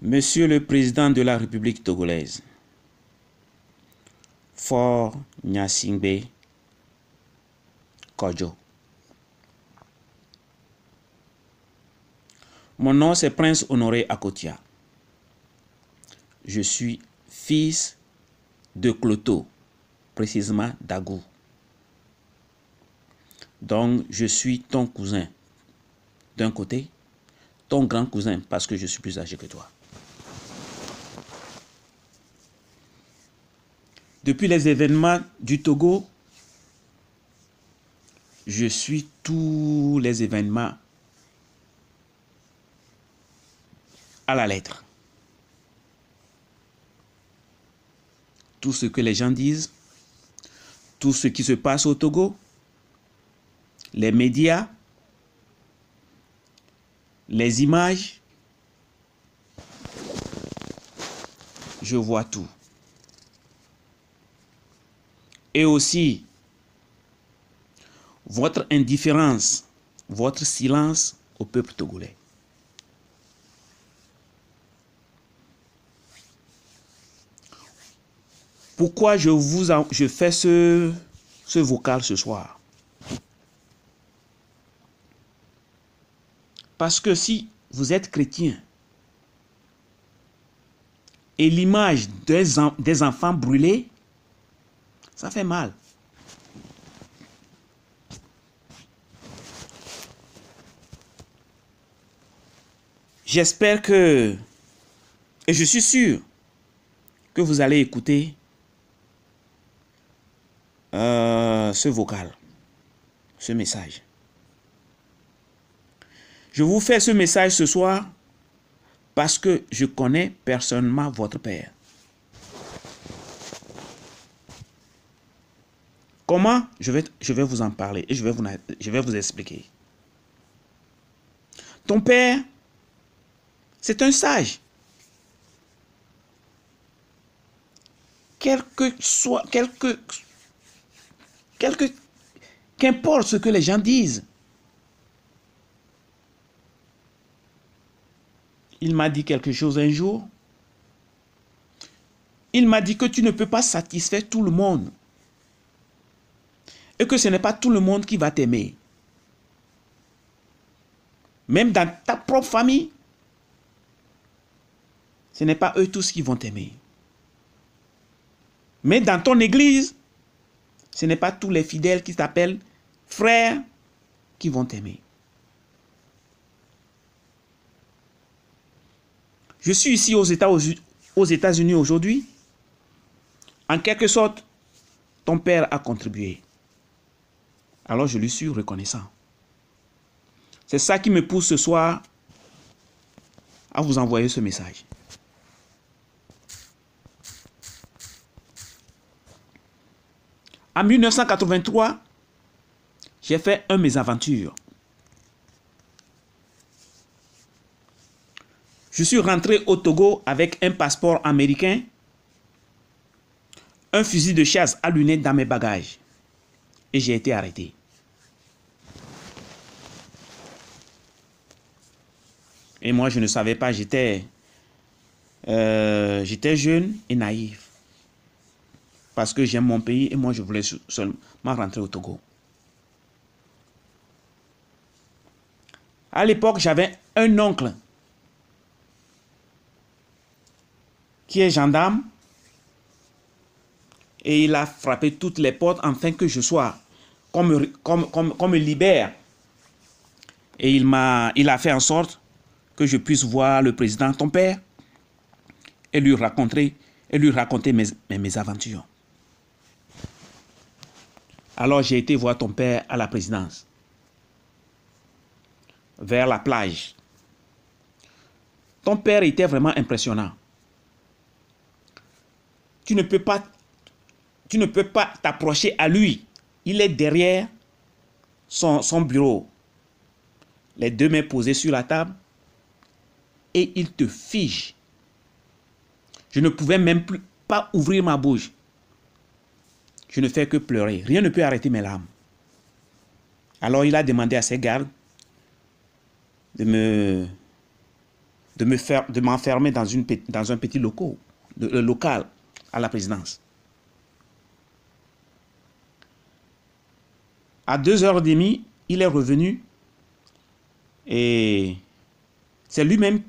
Monsieur le Président de la République togolaise, Faure Gnassingbé Kodjo. Mon nom c'est Prince Honoré Akotia. Je suis fils de Cloto, précisément d'Agou. Donc je suis ton cousin d'un côté, ton grand cousin parce que je suis plus âgé que toi. Depuis les événements du Togo, je suis tous les événements à la lettre. Tout ce que les gens disent, tout ce qui se passe au Togo, les médias, les images, je vois tout. Et aussi, votre indifférence, votre silence au peuple togolais. Pourquoi je fais ce vocal ce soir? Parce que si vous êtes chrétien et l'image des enfants brûlés, ça fait mal. J'espère que, et je suis sûr que vous allez écouter ce vocal, ce message. Je vous fais ce message ce soir parce que je connais personnellement votre père. Comment? Je vais vous en parler et je vais vous expliquer. Ton père, c'est un sage. Qu'importe ce que les gens disent. Il m'a dit quelque chose un jour. Il m'a dit que tu ne peux pas satisfaire tout le monde. Et que ce n'est pas tout le monde qui va t'aimer. Même dans ta propre famille, ce n'est pas eux tous qui vont t'aimer. Mais dans ton église, ce n'est pas tous les fidèles qui t'appellent frère qui vont t'aimer. Je suis ici aux États-Unis aujourd'hui. En quelque sorte, ton père a contribué. Alors je lui suis reconnaissant. C'est ça qui me pousse ce soir à vous envoyer ce message. En 1983, j'ai fait un mésaventure. Je suis rentré au Togo avec un passeport américain, un fusil de chasse à lunettes dans mes bagages. Et j'ai été arrêté. Et moi, je ne savais pas, j'étais jeune et naïf. Parce que j'aime mon pays et moi, je voulais seulement rentrer au Togo. À l'époque, j'avais un oncle qui est gendarme et il a frappé toutes les portes afin que je sois, qu'on me libère. Et il a fait en sorte que je puisse voir le président, ton père, et lui raconter mes aventures. Alors j'ai été voir ton père à la présidence, vers la plage. Ton père était vraiment impressionnant. Tu ne peux pas t'approcher à lui. Il est derrière son bureau. Les deux mains posées sur la table. Et il te fige. Je ne pouvais même pas ouvrir ma bouche. Je ne fais que pleurer. Rien ne peut arrêter mes larmes. Alors il a demandé à ses gardes de de m'enfermer dans un petit local à la présidence. À 2h30, il est revenu et c'est lui-même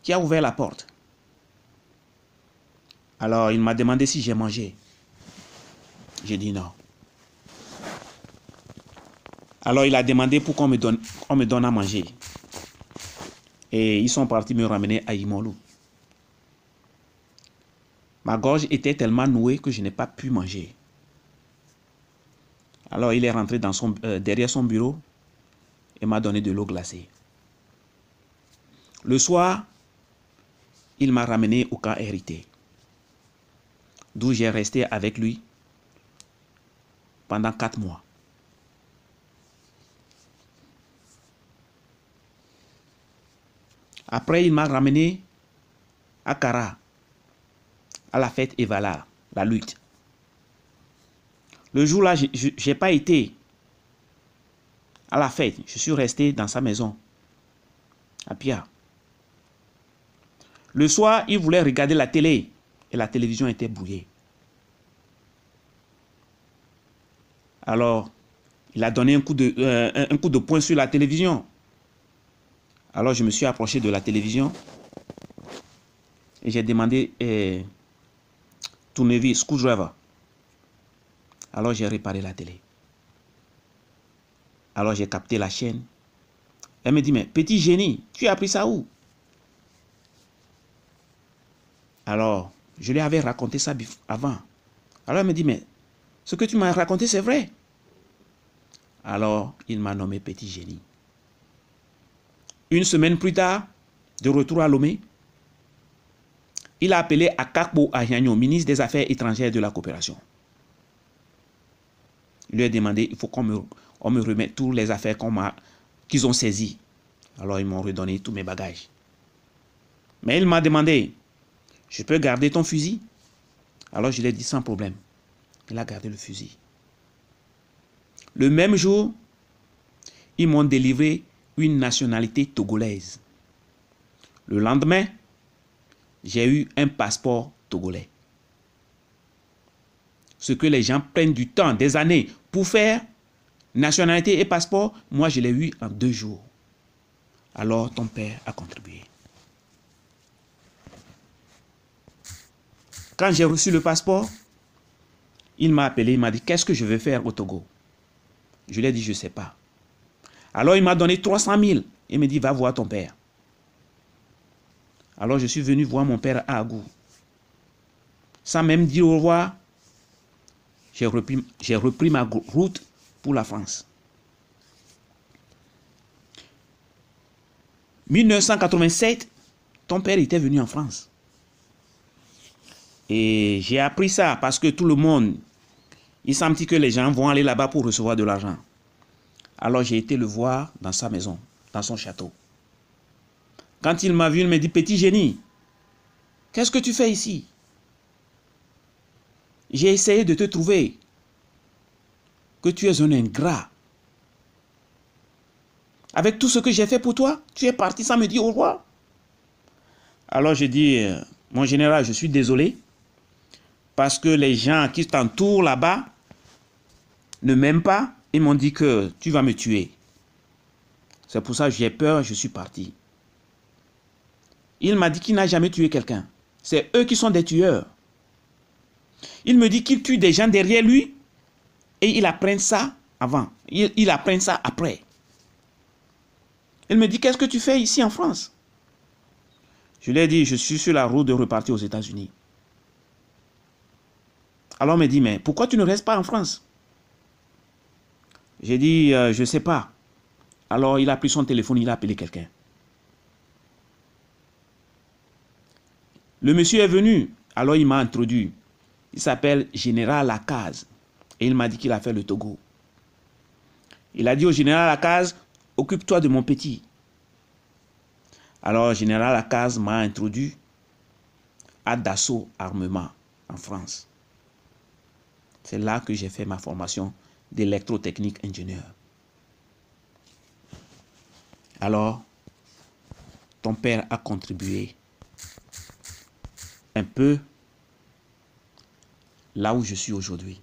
qui a ouvert la porte. Alors, il m'a demandé si j'ai mangé. J'ai dit non. Alors, il a demandé pour qu'on me donne à manger. Et ils sont partis me ramener à Imolou. Ma gorge était tellement nouée que je n'ai pas pu manger. Alors, il est rentré derrière son bureau et m'a donné de l'eau glacée. Le soir, il m'a ramené au camp hérité, d'où j'ai resté avec lui pendant 4 mois. Après, il m'a ramené à Kara, à la fête Evala, la lutte. Le jour-là, je n'ai pas été à la fête. Je suis resté dans sa maison, à Pia. Le soir, il voulait regarder la télé et la télévision était brouillée. Alors, il a donné un coup de poing sur la télévision. Alors, je me suis approché de la télévision et j'ai demandé tournevis, screwdriver. Alors, j'ai réparé la télé. Alors, j'ai capté la chaîne. Elle me dit, mais petit génie, tu as appris ça où? Alors, je lui avais raconté ça avant. Alors, elle me dit, mais ce que tu m'as raconté, c'est vrai. Alors, il m'a nommé petit génie. Une semaine plus tard, de retour à Lomé, il a appelé Akakbo Ahiagno, ministre des Affaires étrangères et de la coopération. Il lui a demandé, il faut qu'on me remette toutes les affaires qu'ils ont saisies. Alors, ils m'ont redonné tous mes bagages. Mais il m'a demandé, je peux garder ton fusil? Alors, je lui ai dit, sans problème. Il a gardé le fusil. Le même jour, ils m'ont délivré une nationalité togolaise. Le lendemain, j'ai eu un passeport togolais. Ce que les gens prennent du temps, des années, pour faire nationalité et passeport, moi je l'ai eu en 2 jours. Alors ton père a contribué. Quand j'ai reçu le passeport, il m'a appelé, il m'a dit, qu'est-ce que je vais faire au Togo? Je lui ai dit, je ne sais pas. Alors il m'a donné 300 000. Il me dit, va voir ton père. Alors je suis venu voir mon père à Agou. Sans même dire au revoir, j'ai repris ma route pour la France. 1987, ton père était venu en France. Et j'ai appris ça parce que tout le monde, il sentit que les gens vont aller là-bas pour recevoir de l'argent. Alors j'ai été le voir dans sa maison, dans son château. Quand il m'a vu, il m'a dit, petit génie, qu'est-ce que tu fais ici? J'ai essayé de te trouver, que tu es un ingrat. Avec tout ce que j'ai fait pour toi, tu es parti sans me dire au revoir. Alors j'ai dit, mon général, je suis désolé, parce que les gens qui t'entourent là-bas ne m'aiment pas. Ils m'ont dit que tu vas me tuer. C'est pour ça que j'ai peur, je suis parti. Il m'a dit qu'il n'a jamais tué quelqu'un. C'est eux qui sont des tueurs. Il me dit qu'il tue des gens derrière lui et il apprend ça avant. Il apprend ça après. Il me dit, qu'est-ce que tu fais ici en France? Je lui ai dit, je suis sur la route de repartir aux États-Unis. Alors il me dit, mais pourquoi tu ne restes pas en France? J'ai dit, je ne sais pas. Alors il a pris son téléphone, il a appelé quelqu'un. Le monsieur est venu, alors il m'a introduit. Il s'appelle Général Lakaze. Et il m'a dit qu'il a fait le Togo. Il a dit au Général Lakaze, occupe-toi de mon petit. Alors Général Lakaze m'a introduit à Dassault Armement en France. C'est là que j'ai fait ma formation d'électrotechnique ingénieur. Alors, ton père a contribué un peu là où je suis aujourd'hui.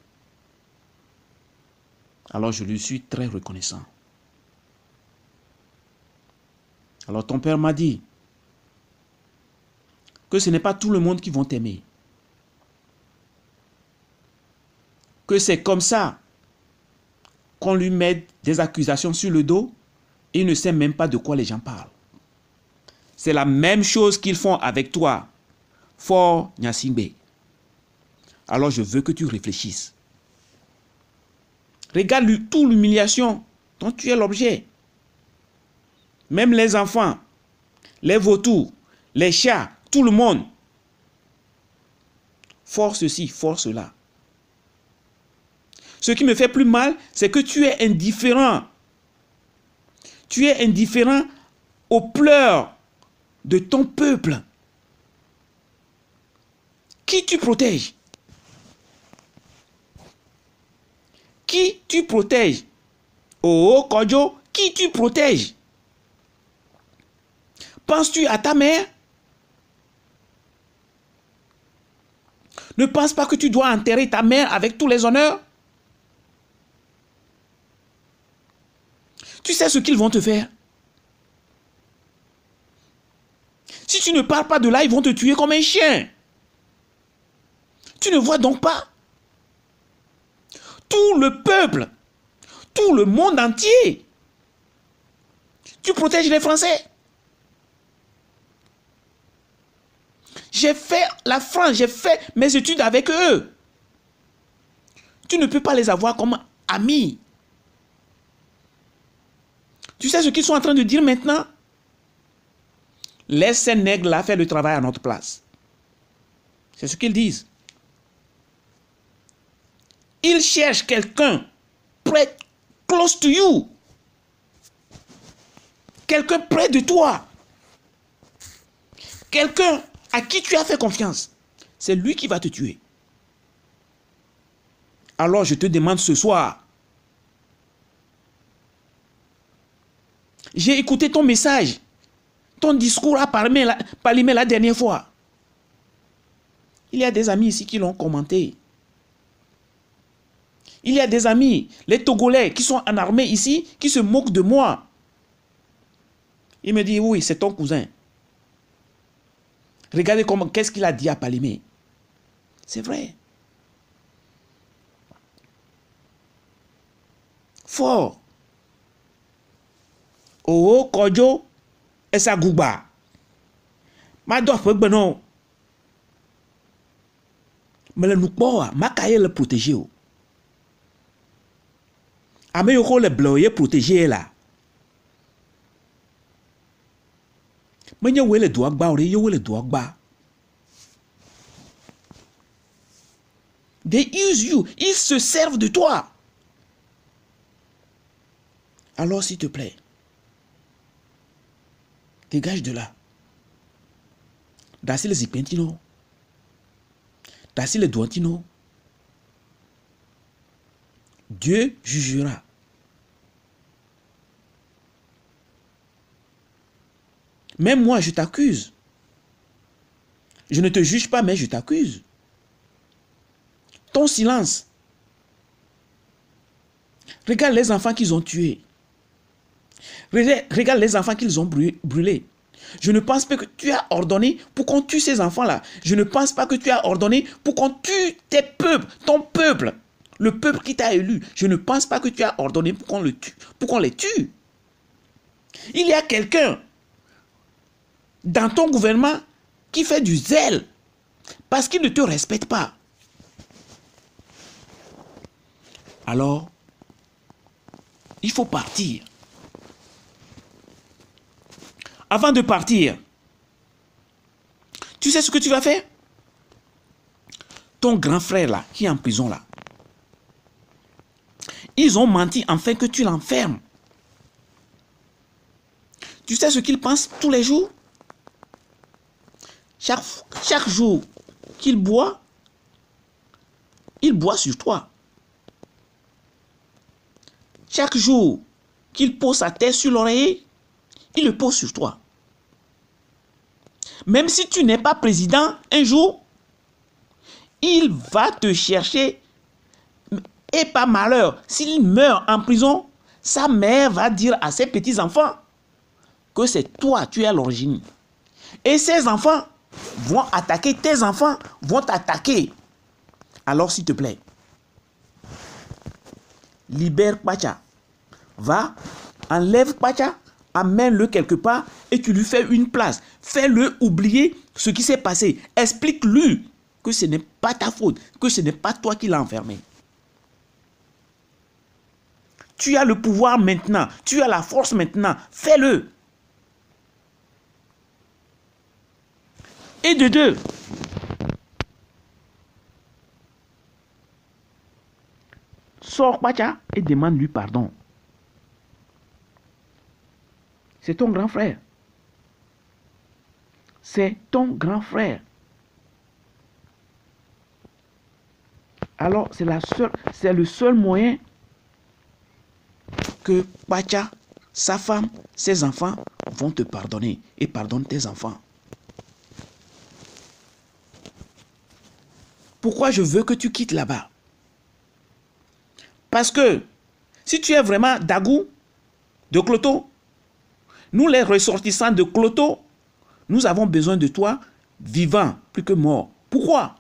Alors je lui suis très reconnaissant. Alors ton père m'a dit que ce n'est pas tout le monde qui va t'aimer. Que c'est comme ça qu'on lui met des accusations sur le dos et il ne sait même pas de quoi les gens parlent. C'est la même chose qu'ils font avec toi, Fort Gnassingbé. Alors je veux que tu réfléchisses. Regarde toute l'humiliation dont tu es l'objet. Même les enfants, les vautours, les chats, tout le monde. Force ceci, force cela. Ce qui me fait plus mal, c'est que tu es indifférent. Tu es indifférent aux pleurs de ton peuple. Qui tu protèges? Qui tu protèges? Oh, Kodjo, qui tu protèges? Penses-tu à ta mère? Ne pense pas que tu dois enterrer ta mère avec tous les honneurs. Tu sais ce qu'ils vont te faire. Si tu ne pars pas de là, ils vont te tuer comme un chien. Tu ne vois donc pas? Tout le peuple, tout le monde entier. Tu protèges les Français. J'ai fait la France, j'ai fait mes études avec eux. Tu ne peux pas les avoir comme amis. Tu sais ce qu'ils sont en train de dire maintenant? Laisse ces nègres-là faire le travail à notre place. C'est ce qu'ils disent. Ils cherchent quelqu'un près, close to you. Quelqu'un près de toi. Quelqu'un à qui tu as fait confiance. C'est lui qui va te tuer. Alors je te demande ce soir. J'ai écouté ton message. Ton discours à parler la dernière fois. Il y a des amis ici qui l'ont commenté. Il y a des amis, les Togolais qui sont en armée ici, qui se moquent de moi. Il me dit, oui, c'est ton cousin. Regardez qu'est-ce qu'il a dit à Palimé. C'est vrai. Fort. Oh, Kodjo, et ça gouba. Ma doit faire non. Mais le noukboa, ma kaye le protéger. Ame yoko le bloye protéger là. Mais y'a le doigt bas, y'a le doigt bas. They use you. Ils se servent de toi. Alors, s'il te plaît, dégage de là. Dassi le zipentino. Dassi le douantino. Dieu jugera. Même moi, je t'accuse. Je ne te juge pas, mais je t'accuse. Ton silence. Regarde les enfants qu'ils ont tués. Regarde les enfants qu'ils ont brûlés. Je ne pense pas que tu as ordonné pour qu'on tue ces enfants-là. Je ne pense pas que tu as ordonné pour qu'on tue tes peuples, ton peuple. Le peuple qui t'a élu. Je ne pense pas que tu as ordonné pour qu'on les tue. Il y a quelqu'un dans ton gouvernement qui fait du zèle parce qu'il ne te respecte pas. Alors, il faut partir. Avant de partir, tu sais ce que tu vas faire? Ton grand frère là, qui est en prison là, ils ont menti afin que tu l'enfermes. Tu sais ce qu'ils pensent tous les jours? Chaque jour qu'il boit, il boit sur toi. Chaque jour qu'il pose sa tête sur l'oreiller, il le pose sur toi. Même si tu n'es pas président, un jour, il va te chercher. Et par malheur, s'il meurt en prison, sa mère va dire à ses petits-enfants que c'est toi, tu es à l'origine. Et ces enfants vont attaquer tes enfants, vont t'attaquer. Alors, s'il te plaît, libère Kwacha. Va, enlève Kwacha, amène-le quelque part et tu lui fais une place. Fais-le oublier ce qui s'est passé. Explique-lui que ce n'est pas ta faute, que ce n'est pas toi qui l'as enfermé. Tu as le pouvoir maintenant, tu as la force maintenant, fais-le. Et de deux, sors Kwacha et demande-lui pardon. C'est ton grand frère. C'est ton grand frère. Alors, c'est le seul moyen que Kwacha, sa femme, ses enfants vont te pardonner et pardonne tes enfants. Pourquoi je veux que tu quittes là-bas? Parce que si tu es vraiment Dagou, de Kloto, nous les ressortissants de Kloto, nous avons besoin de toi vivant plus que mort. Pourquoi?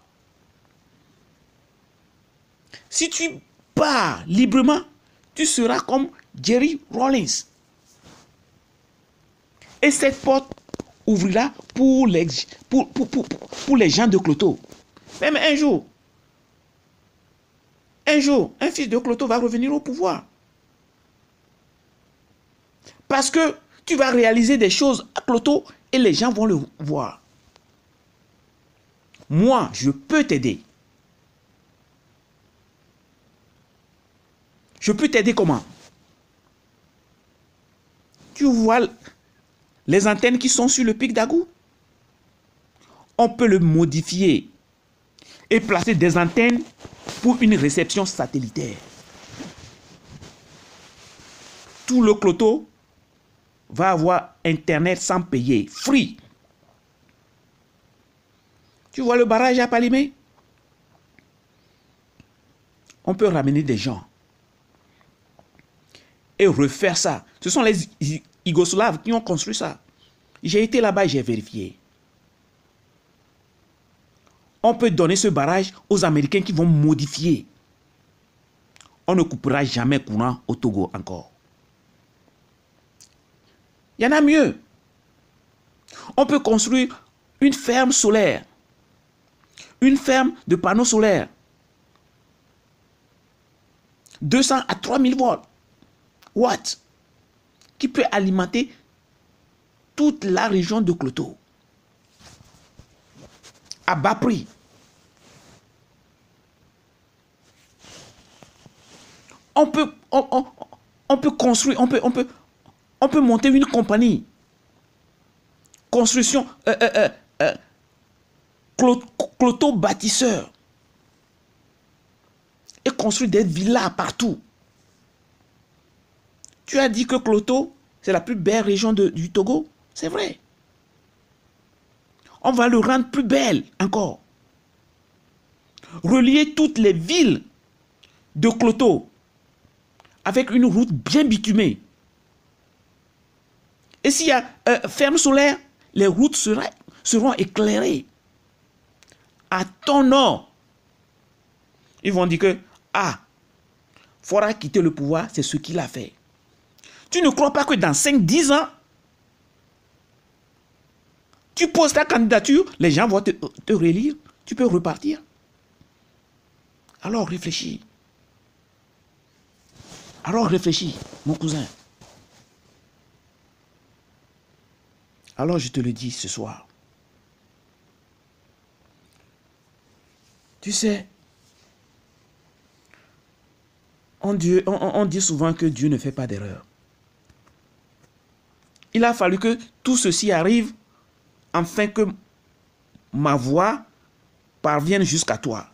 Si tu pars librement, tu seras comme Jerry Rawlings. Et cette porte ouvrira pour les gens de Kloto. Même un jour, un fils de Kloto va revenir au pouvoir. Parce que tu vas réaliser des choses à Kloto et les gens vont le voir. Moi, je peux t'aider. Je peux t'aider comment? Tu vois les antennes qui sont sur le pic Dagou? On peut le modifier et placer des antennes pour une réception satellitaire. Tout le Kloto va avoir Internet sans payer, free. Tu vois le barrage à Palimé? On peut ramener des gens et refaire ça. Ce sont les Yougoslaves qui ont construit ça. J'ai été là-bas et j'ai vérifié. On peut donner ce barrage aux Américains qui vont modifier. On ne coupera jamais courant au Togo encore. Il y en a mieux. On peut construire une ferme solaire. Une ferme de panneaux solaires. 200 à 3000 watts. Qui peut alimenter toute la région de Kloto. À bas prix. On peut construire, on peut monter une compagnie. Construction, Kloto bâtisseur. Et construire des villas partout. Tu as dit que Kloto, c'est la plus belle région du Togo. C'est vrai. On va le rendre plus belle encore. Relier toutes les villes de Kloto avec une route bien bitumée. Et s'il y a ferme solaire, les routes seront éclairées. À ton nord, ils vont dire que, Fora quitter le pouvoir, c'est ce qu'il a fait. Tu ne crois pas que dans 5-10 ans, tu poses ta candidature, les gens vont te relire, tu peux repartir. Alors réfléchis. Alors réfléchis, mon cousin. Alors je te le dis ce soir. Tu sais, on dit souvent que Dieu ne fait pas d'erreur. Il a fallu que tout ceci arrive afin que ma voix parvienne jusqu'à toi.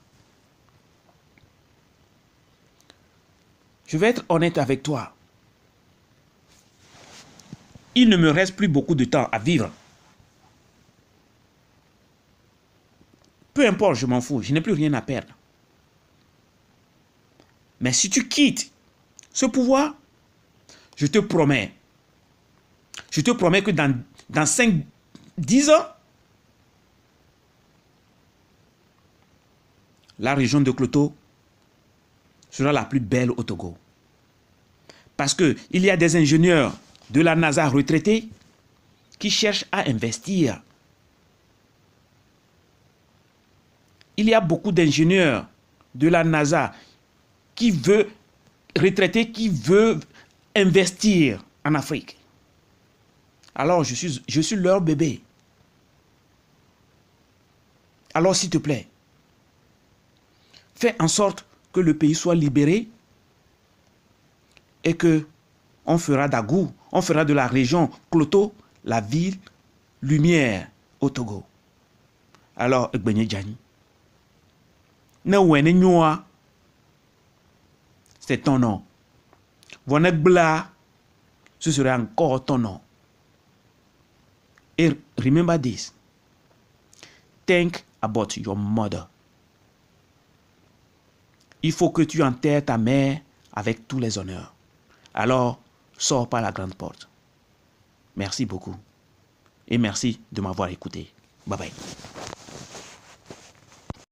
Je vais être honnête avec toi. Il ne me reste plus beaucoup de temps à vivre. peu importe, je m'en fous, je n'ai plus rien à perdre. Mais si tu quittes ce pouvoir, je te promets que dans 5, 10 ans, la région de Kloto sera la plus belle au Togo. Parce qu'il y a des ingénieurs de la NASA retraités qui cherchent à investir. Il y a beaucoup d'ingénieurs de la NASA retraités qui veulent investir en Afrique. Alors, je suis leur bébé. Alors, s'il te plaît, fais en sorte que le pays soit libéré et que on fera d'Agou, on fera de la région Kloto la ville lumière au Togo. Alors, Egbenye Djani, c'est ton nom. Vonekbla, ce serait encore ton nom. Et remember this. Think about your mother. Il faut que tu enterres ta mère avec tous les honneurs. Alors, sors par la grande porte. Merci beaucoup. Et merci de m'avoir écouté. Bye bye.